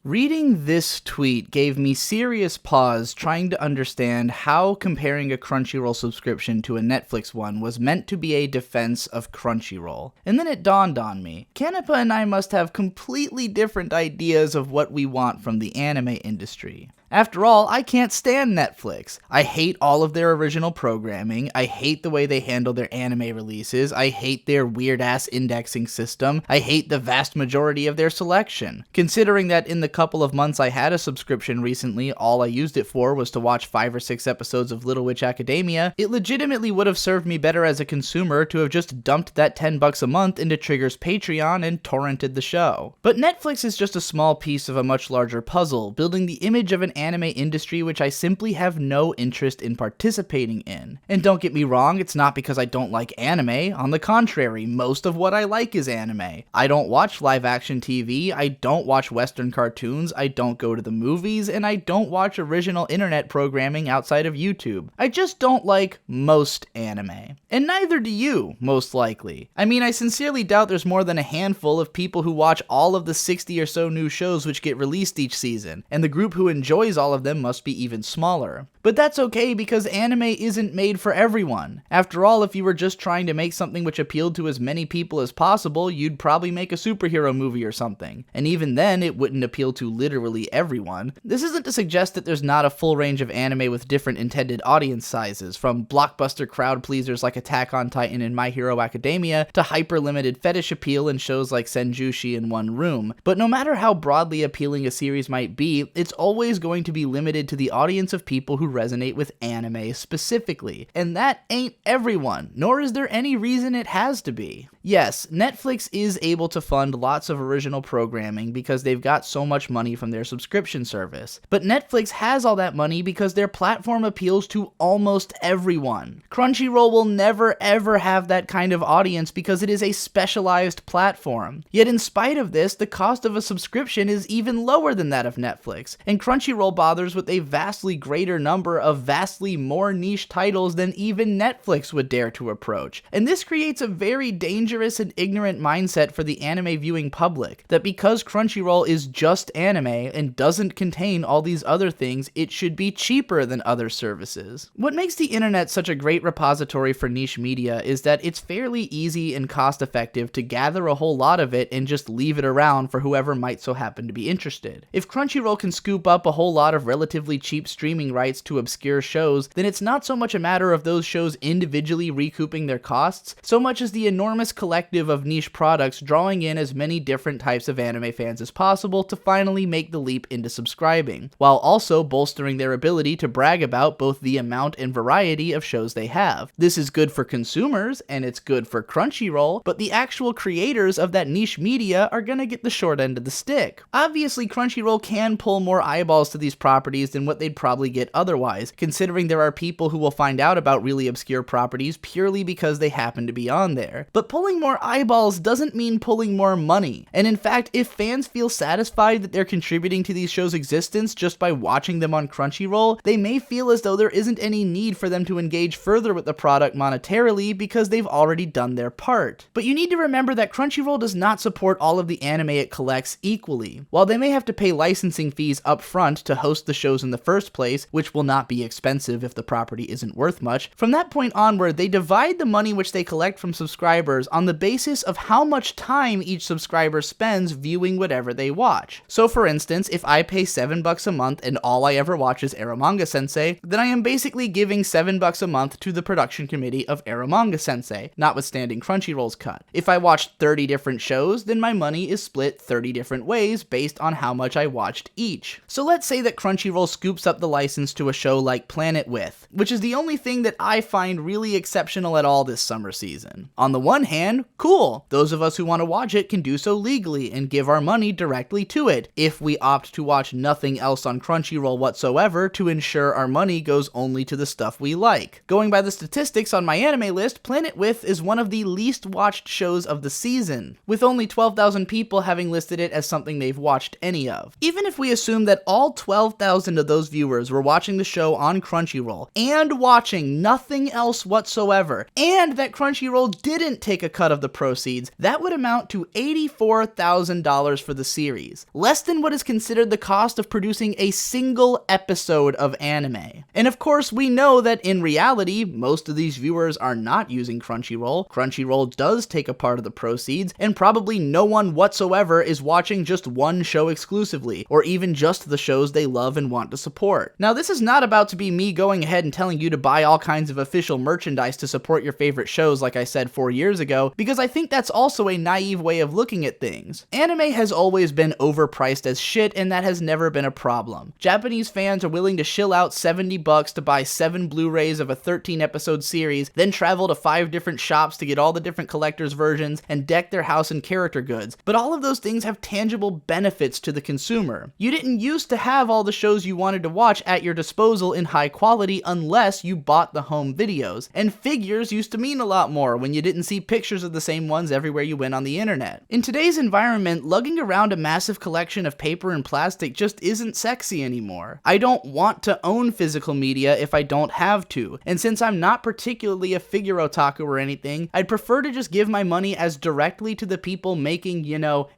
Reading this tweet gave me serious pause trying to understand how comparing a Crunchyroll subscription to a Netflix one was meant to be a defense of Crunchyroll. And then it dawned on me, Canepa and I must have completely different ideas of what we want from the anime industry. After all, I can't stand Netflix. I hate all of their original programming, I hate the way they handle their anime releases, I hate their weird-ass indexing system, I hate the vast majority of their selection. Considering that in the couple of months I had a subscription recently, all I used it for was to watch 5 or 6 episodes of Little Witch Academia, it legitimately would have served me better as a consumer to have just dumped that $10 a month into Trigger's Patreon and torrented the show. But Netflix is just a small piece of a much larger puzzle, building the image of an anime industry which I simply have no interest in participating in. And don't get me wrong, it's not because I don't like anime. On the contrary, most of what I like is anime. I don't watch live action TV, I don't watch Western cartoons, I don't go to the movies, and I don't watch original internet programming outside of YouTube. I just don't like most anime. And neither do you, most likely. I mean, I sincerely doubt there's more than a handful of people who watch all of the 60 or so new shows which get released each season, and the group who enjoys all of them must be even smaller. But that's okay because anime isn't made for everyone. After all, if you were just trying to make something which appealed to as many people as possible, you'd probably make a superhero movie or something. And even then, it wouldn't appeal to literally everyone. This isn't to suggest that there's not a full range of anime with different intended audience sizes, from blockbuster crowd pleasers like Attack on Titan and My Hero Academia to hyper-limited fetish appeal in shows like Senjushi and One Room. But no matter how broadly appealing a series might be, it's always going to be limited to the audience of people who resonate with anime specifically. And that ain't everyone, nor is there any reason it has to be. Yes, Netflix is able to fund lots of original programming because they've got so much money from their subscription service. But Netflix has all that money because their platform appeals to almost everyone. Crunchyroll will never ever have that kind of audience because it is a specialized platform. Yet in spite of this, the cost of a subscription is even lower than that of Netflix, and Crunchyroll bothers with a vastly greater number of vastly more niche titles than even Netflix would dare to approach. And this creates a very dangerous and ignorant mindset for the anime viewing public, that because Crunchyroll is just anime and doesn't contain all these other things, it should be cheaper than other services. What makes the internet such a great repository for niche media is that it's fairly easy and cost effective to gather a whole lot of it and just leave it around for whoever might so happen to be interested. If Crunchyroll can scoop up a whole lot of relatively cheap streaming rights to obscure shows, then it's not so much a matter of those shows individually recouping their costs, so much as the enormous collective of niche products drawing in as many different types of anime fans as possible to finally make the leap into subscribing, while also bolstering their ability to brag about both the amount and variety of shows they have. This is good for consumers, and it's good for Crunchyroll, but the actual creators of that niche media are gonna get the short end of the stick. Obviously, Crunchyroll can pull more eyeballs to these properties than what they'd probably get otherwise, considering there are people who will find out about really obscure properties purely because they happen to be on there. But pulling more eyeballs doesn't mean pulling more money. And in fact, if fans feel satisfied that they're contributing to these shows' existence just by watching them on Crunchyroll, they may feel as though there isn't any need for them to engage further with the product monetarily because they've already done their part. But you need to remember that Crunchyroll does not support all of the anime it collects equally. While they may have to pay licensing fees up front to host the shows in the first place, which will not be expensive if the property isn't worth much, from that point onward, they divide the money which they collect from subscribers on the basis of how much time each subscriber spends viewing whatever they watch. So for instance, if I pay $7 a month and all I ever watch is Eromanga Sensei, then I am basically giving $7 a month to the production committee of Eromanga Sensei, notwithstanding Crunchyroll's cut. If I watched 30 different shows, then my money is split 30 different ways based on how much I watched each. So let's say that Crunchyroll scoops up the license to a show like Planet With, which is the only thing that I find really exceptional at all this summer season. On the one hand, cool, those of us who want to watch it can do so legally and give our money directly to it, if we opt to watch nothing else on Crunchyroll whatsoever to ensure our money goes only to the stuff we like. Going by the statistics on my anime list, Planet With is one of the least watched shows of the season, with only 12,000 people having listed it as something they've watched any of. Even if we assume that all 12,000 of those viewers were watching the show on Crunchyroll and watching nothing else whatsoever, and that Crunchyroll didn't take a cut of the proceeds, that would amount to $84,000 for the series, less than what is considered the cost of producing a single episode of anime. And of course, we know that in reality, most of these viewers are not using Crunchyroll. Crunchyroll does take a part of the proceeds, and probably no one whatsoever is watching just one show exclusively, or even just the shows they love and want to support. Now, this is not about to be me going ahead and telling you to buy all kinds of official merchandise to support your favorite shows like I said 4 years ago, because I think that's also a naive way of looking at things. Anime has always been overpriced as shit, and that has never been a problem. Japanese fans are willing to shill out $70 to buy 7 Blu-rays of a 13-episode series, then travel to 5 different shops to get all the different collector's versions and deck their house in character goods. But all of those things have tangible benefits to the consumer. You didn't used to have all the shows you wanted to watch at your disposal in high quality unless you bought the home videos, and figures used to mean a lot more when you didn't see pictures of the same ones everywhere you went on the internet. In today's environment, lugging around a massive collection of paper and plastic just isn't sexy anymore. I don't want to own physical media if I don't have to, and since I'm not particularly a figure otaku or anything, I'd prefer to just give my money as directly to the people making,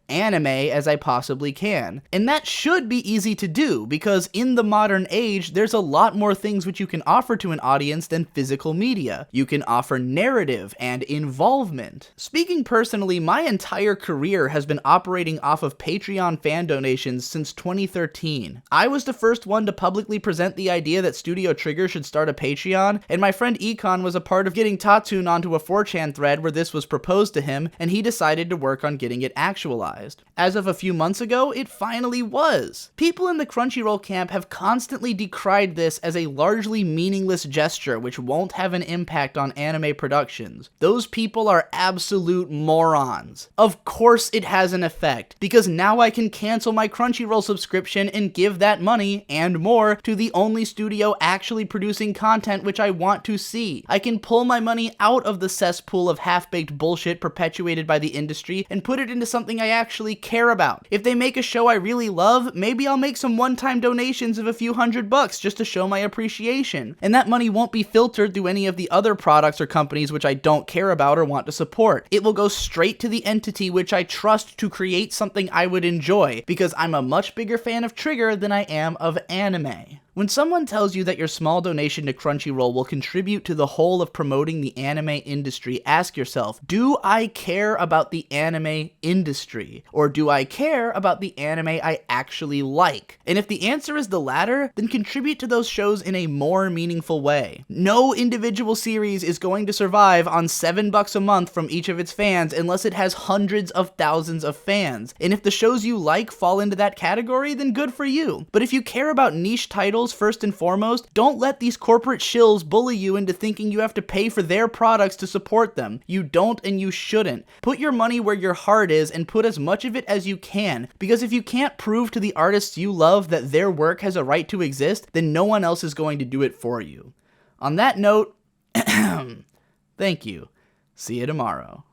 anime as I possibly can. And that should be easy to do, because in the modern age, there's a lot more things which you can offer to an audience than physical media. You can offer narrative and involvement. Speaking personally, my entire career has been operating off of Patreon fan donations since 2013. I was the first one to publicly present the idea that Studio Trigger should start a Patreon, and my friend Econ was a part of getting Tatsun onto a 4chan thread where this was proposed to him, and he decided to work on getting it actualized. As of a few months ago, it finally was. People in the Crunchyroll camp have constantly decried this as a largely meaningless gesture which won't have an impact on anime productions. Those people are absolute morons. Of course it has an effect, because now I can cancel my Crunchyroll subscription and give that money, and more, to the only studio actually producing content which I want to see. I can pull my money out of the cesspool of half-baked bullshit perpetuated by the industry and put it into something I actually care about. If they make a show I really love, maybe I'll make some one-time donations of a few $100 just to show my appreciation. And that money won't be filtered through any of the other products or companies which I don't care about or want to support. It will go straight to the entity which I trust to create something I would enjoy, because I'm a much bigger fan of Trigger than I am of anime. When someone tells you that your small donation to Crunchyroll will contribute to the whole of promoting the anime industry, ask yourself, do I care about the anime industry? Or do I care about the anime I actually like? And if the answer is the latter, then contribute to those shows in a more meaningful way. No individual series is going to survive on $7 a month from each of its fans unless it has hundreds of thousands of fans. And if the shows you like fall into that category, then good for you. But if you care about niche titles first and foremost, don't let these corporate shills bully you into thinking you have to pay for their products to support them. You don't, and you shouldn't. Put your money where your heart is and put as much of it as you can, because if you can't prove to the artists you love that their work has a right to exist, then no one else is going to do it for you. On that note, thank you. See you tomorrow.